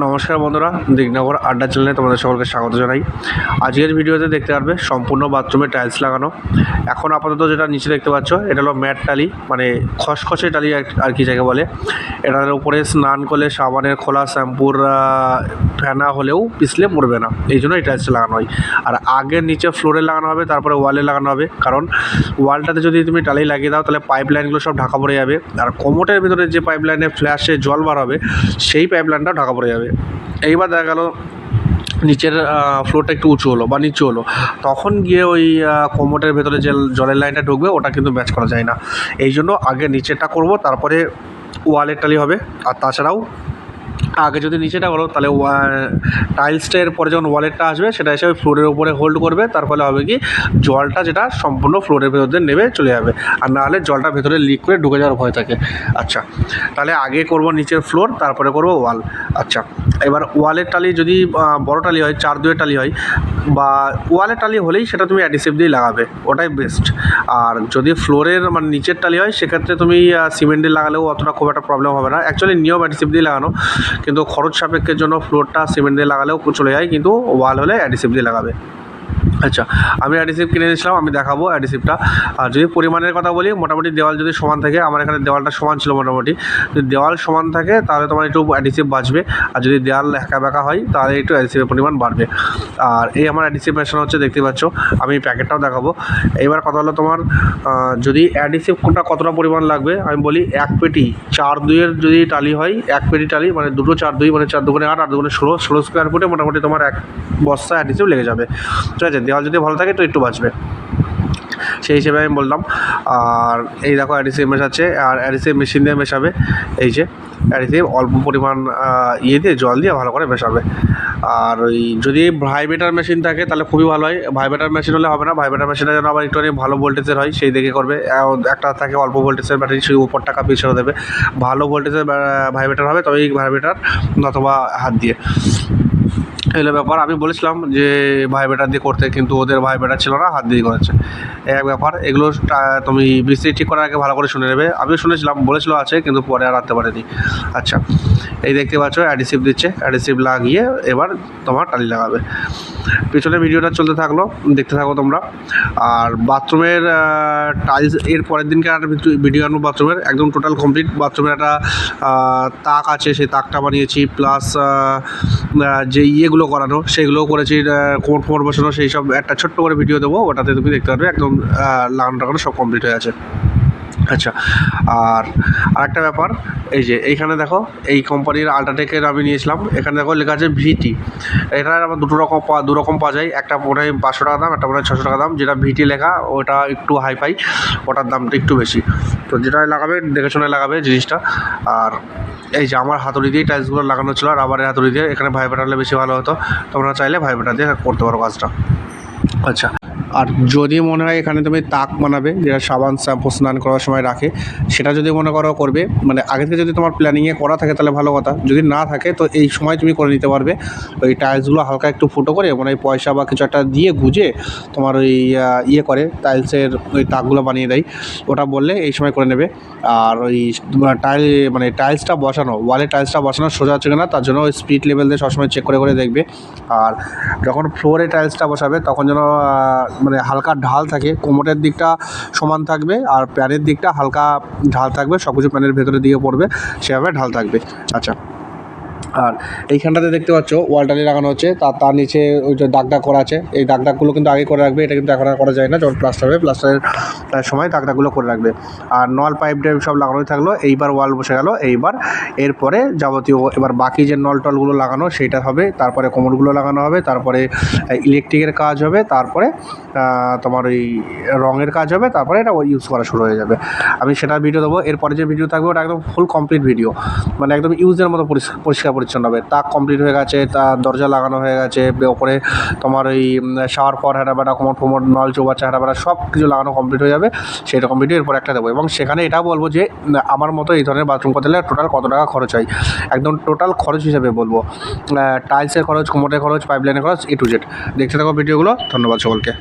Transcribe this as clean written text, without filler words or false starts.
নমস্কার বন্ধুরা, দিগনগর আড্ডা চ্যানেলে তোমাদের সকলকে স্বাগত জানাই। আজকের ভিডিওতে দেখতে পারবে সম্পূর্ণ বাথরুমে টাইলস লাগানো। এখন আপাতত যেটা নিচে দেখতে পাচ্ছ এটা হলো ম্যাট টালি, মানে খসখসে টালি আর কি যাকে বলে। এটার উপরে স্নান করলে সাবানের খোলা শ্যাম্পুর ফেনা হলেও পিছলে পড়বে না, এই জন্য এই টাইলসটা লাগানো হয়। আর আগের নিচে ফ্লোরে লাগানো হবে, তারপরে ওয়ালে লাগানো হবে, কারণ ওয়ালটাতে যদি তুমি টালি লাগিয়ে দাও তাহলে পাইপ লাইনগুলো সব ঢাকা পড়ে যাবে। আর কোমোটের ভিতরে যে পাইপ লাইনে ফ্ল্যাশে জল বার হবে সেই পাইপ লাইনটাও ঢাকা পড়ে যাবে। এইবার দেখা গেল নিচের ফ্লোরটা একটু উঁচু হলো বা নিচু হলো, তখন গিয়ে ওই কোমোটের ভেতরে যে জলের লাইনটা ঢুকবে ওটা কিন্তু ম্যাচ করা যায় না। এই জন্য আগে নিচেরটা করব, তারপরে ওয়ালের টালি হবে। আর তাছাড়াও আগে যদি নিচেটা করো তাহলে টাইলসটা এর পরে যখন ওয়ালেটটা আসবে সেটা এসে ওই ফ্লোরের উপরে হোল্ড করবে, তার ফলে হবে কি জলটা যেটা সম্পূর্ণ ফ্লোরের ভেতর দিয়ে নেমে চলে যাবে, আর না হলে জলটা ভেতরে লিক করে ঢুকে যাওয়ার ভয় থাকে। আচ্ছা, তাহলে আগে করব নিচের ফ্লোর, তারপরে করব ওয়াল। আচ্ছা, এবার ওয়ালের টালি যদি বড় টালি হয়, 4-2 টালি হয়, বা ওয়ালের টালি হলেই সেটা তুমি অ্যাডিসিভ দিয়ে লাগাবে, ওটাই বেস্ট। আর যদি ফ্লোরের মানে নিচের টালি হয় সেক্ষেত্রে তুমি সিমেন্ট দিয়ে লাগালেও অতটা খুব একটা প্রবলেম হবে না। অ্যাকচুয়ালি নিয়ম অ্যাডিসিভ দিয়ে লাগানো, কিন্তু খরচ সাপেক্ষের জন্য ফ্লোরটা সিমেন্ট দিয়ে লাগালেও চলে যায়, কিন্তু ওয়াল হলে অ্যাডিসিভ দিয়ে লাগাবে। আচ্ছা, আমি অ্যাডিসিভ কিনে নিয়েছিলাম, আমি দেখাবো অ্যাডিসিভটা। আর যদি পরিমাণের কথা বলি, মোটামুটি দেওয়াল যদি সমান থাকে, আমার এখানে দেওয়ালটা সমান ছিল মোটামুটি, যদি দেওয়াল সমান থাকে তাহলে তোমার একটু অ্যাডিসিভ বাঁচবে, আর যদি দেওয়াল একা বেঁকা হয় তাহলে একটু অ্যাডিসিভের পরিমাণ বাড়বে। আর এই আমার অ্যাডিসিভ মেশানো হচ্ছে, দেখতে পাচ্ছ, আমি প্যাকেটটাও দেখাবো। এবার কথা হলো তোমার যদি অ্যাডিসিভ কোনটা কতটা পরিমাণ লাগবে আমি বলি। 1 পেটি 4-2 যদি টালি হয়, 1 পেটি টালি মানে 2 4-2 মানে 4×2 8, 8×2 16 স্কোয়ার ফুটে মোটামুটি তোমার 1 বস্তা অ্যাডিসিভ লেগে যাবে। ঠিক আছে, দেওয়াল যদি ভালো থাকে তো একটু বাঁচবে, সেই হিসেবে আমি বললাম। আর এই দেখো অ্যাডিসিভ মেশাচ্ছে, আর অ্যাডিসিভ মেশিন দিয়ে মেশাবে। এই যে অ্যাডিসিভ অল্প পরিমাণ দিয়ে জল দিয়ে ভালো করে মেশাবে। আর ওই যদি ভাইব্রেটার মেশিন থাকে তাহলে খুবই ভালো হয়। ভাইব্রেটার মেশিন হলে হবে না, ভাইব্রেটার মেশিনটা যেন আবার একটুখানি ভালো ভোল্টেজের হয় সেই দেখে করবে। একটা থাকে অল্প ভোল্টেজের ব্যাটারি, সেই উপর টাকা পিছিয়ে দেবে। ভালো ভোল্টেজের ভাইব্রেটার হবে তবে এই ভাইব্রেটার, নতবা হাত দিয়ে। এলো ব্যাপার। আমি বলেছিলাম যে ভাইব্রেটার দিয়ে করতে, কিন্তু ওদের ভাইব্রেটার ছিল না, হাত দিয়ে করেছে, এক ব্যাপার। এগুলো তুমি মিস্ত্রি ঠিক করার আগে ভালো করে শুনে নেবে। আমিও শুনেছিলাম, বলেছিল আছে, কিন্তু পরে আর আনতে পারেনি। আচ্ছা, এই দেখতে পাচ্ছ অ্যাডিসিভ দিচ্ছে, অ্যাডিসিভ লাগিয়ে এবার তোমার টালি লাগাবে। পিছনে ভিডিওটা চলতে থাকলো, দেখতে থাকো তোমরা। আর বাথরুমের টাইলস এর পরের দিনকে একটা ভিডিও আনবো বাথরুমের, একদম টোটাল কমপ্লিট। বাথরুমের একটা তাক আছে, সেই তাকটা বানিয়েছি, প্লাস যে ইয়েগুলো করানো সেগুলোও করেছি, কোমর বসানো, সেই সব একটা ছোট্ট করে ভিডিও দেবো, ওটাতে তুমি দেখতে পারবে একদম লাগানো টাগানো সব কমপ্লিট হয়ে আছে। আচ্ছা, আর আরেকটা ব্যাপার, এই যে এইখানে দেখো এই কোম্পানির আল্ট্রাটেকের আমি নিয়েছিলাম, এখানে দেখো লেখা আছে ভিটি। এটার আবার দু রকম পাওয়া যায়, একটা মনে হয় 500 টাকা দাম, একটা মনে হয় 600 টাকা দাম। যেটা ভিটি লেখা ওটা একটু হাইফাই, ওটার দামটা একটু বেশি। তো যেটা লাগাবে দেখে শুনে লাগাবে জিনিসটা। আর এই যে আমার হাতুড়ি দিয়ে টাইলসগুলো লাগানো ছিল, রাবারের হাতুড়ি দিয়ে। এখানে ভাইব্রেটার হলে বেশি ভালো হতো, তোমরা চাইলে ভাইব্রেটার দিয়ে করতে পারো কাজটা। আচ্ছা, আর যদি মনে হয় এখানে তুমি তাক বানাবে, যেটা সাবান শ্যাম্পু স্নান করার সময় রাখে, সেটা যদি মনে করো করবে, মানে আগে থেকে যদি তোমার প্ল্যানিংয়ে করা থাকে তাহলে ভালো কথা। যদি না থাকে তো এই সময় তুমি করে নিতে পারবে। ওই টাইলসগুলো হালকা একটু ফুটো করে, মানে ওই পয়সা বা কিছু একটা দিয়ে গুজে তোমার ওই ইয়ে করে টাইলসের ওই তাকগুলো বানিয়ে দেয়, ওটা বললে এই সময় করে নেবে। আর ওই মানে টাইলসটা বসানো, ওয়ালে টাইলসটা বসানো সোজা হচ্ছে কিনা তার জন্য ওই স্পিড লেভেল দিয়ে সবসময় চেক করে করে দেখবে। আর যখন ফ্লোরে টাইলসটা বসাবে তখন যেন মানে হালকা ঢাল থাকে, কোমরের দিকটা সমান থাকবে আর প্যানের দিকটা হালকা ঢাল থাকবে, সব কিছু প্যানের ভেতরের দিকে পড়বে, সেভাবে ঢাল থাকবে। আচ্ছা, আর এইখানটাতে দেখতে পাচ্ছ ওয়াল টালি লাগানো হচ্ছে, তার নিচে ওই যে দাগ করা আছে, এই দাগগুলো কিন্তু আগে করে রাখবে। এটা কিন্তু এখন আর করা যায় না, যখন প্লাস্টার হবে, প্লাস্টারের সময় দাগগুলো করে রাখবে। আর নল পাইপ টাইপ সব লাগানোই থাকলো। এইবার ওয়াল বসে গেল, এইবার এরপরে যাবতীয় এবার বাকি যে নল টলগুলো লাগানো সেইটা হবে, তারপরে কোমরগুলো লাগানো হবে, তারপরে ইলেকট্রিকের কাজ হবে, তারপরে তোমার ওই রঙের কাজ হবে, তারপরে এটা ইউজ করা শুরু হয়ে যাবে। আমি সেটার ভিডিও দেবো। এরপরে যে ভিডিও থাকবে ওটা একদম ফুল কমপ্লিট ভিডিও, মানে একদম ইউজের মতো পরিষ্কার পরিচ্ছন্ন হবে। তাক কমপ্লিট হয়ে গেছে, তার দরজা লাগানো হয়ে গেছে, ওপরে তোমার ওই শাওয়ার পর হেঁটাবেটা, কোমর নল চৌবাচ্চা হেঁটাবেটা সব কিছু লাগানো কমপ্লিট হয়ে যাবে। সেরকম ভিডিও এরপর একটা দেবো, এবং সেখানে এটাও বলবো যে আমার মতো এই ধরনের বাথরুম করতে গেলে টোটাল কত টাকা খরচ হয়, একদম টোটাল খরচ হিসেবে বলবো। টাইলসের খরচ, কোমরের খরচ, পাইপ লাইনের খরচ, A to Z। দেখতে থাকো ভিডিওগুলো। ধন্যবাদ সকলকে।